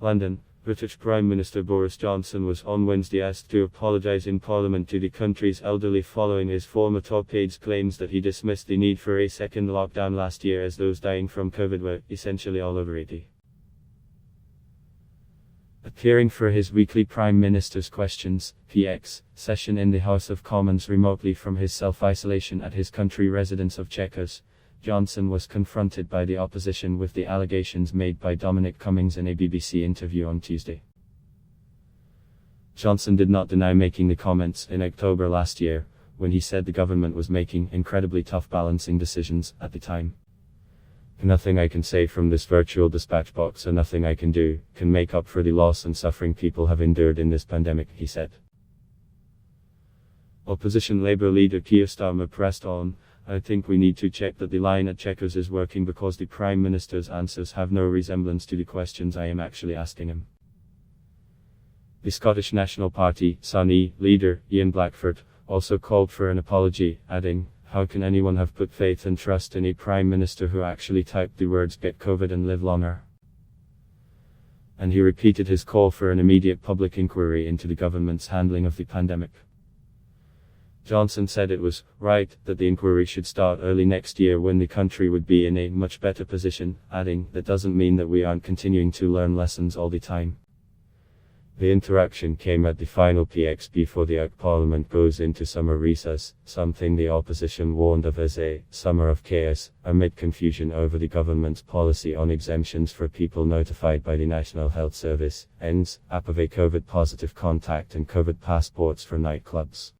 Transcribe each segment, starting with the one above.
London. British Prime Minister Boris Johnson was on Wednesday asked to apologise in Parliament to the country's elderly following his former top aide's claims that he dismissed the need for a second lockdown last year as those dying from COVID were essentially all over 80. Appearing for his weekly Prime Minister's Questions (PX) session in the House of Commons remotely from his self-isolation at his country residence of Chequers, Johnson was confronted by the opposition with the allegations made by Dominic Cummings in a BBC interview on Tuesday. Johnson did not deny making the comments in October last year, when he said the government was making incredibly tough balancing decisions at the time. "Nothing I can say from this virtual dispatch box or nothing I can do can make up for the loss and suffering people have endured in this pandemic," he said. Opposition Labour leader Keir Starmer pressed on, "I think we need to check that the line at Chequers is working because the Prime Minister's answers have no resemblance to the questions I am actually asking him." The Scottish National Party (SNP) leader, Ian Blackford, also called for an apology, adding, "How can anyone have put faith and trust in a Prime Minister who actually typed the words 'get COVID and live longer'?" And he repeated his call for an immediate public inquiry into the government's handling of the pandemic. Johnson said it was right that the inquiry should start early next year when the country would be in a much better position, adding, "That doesn't mean that we aren't continuing to learn lessons all the time." The interaction came at the final PX before the Parliament goes into summer recess, something the opposition warned of as a summer of chaos, amid confusion over the government's policy on exemptions for people notified by the National Health Service, ENS, app of a COVID-positive contact and COVID passports for nightclubs.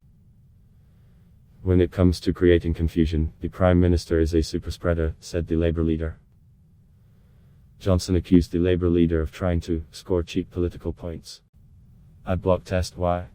"When it comes to creating confusion, the Prime Minister is a superspreader," said the Labour leader. Johnson accused the Labour leader of trying to score cheap political points. Ad block test why?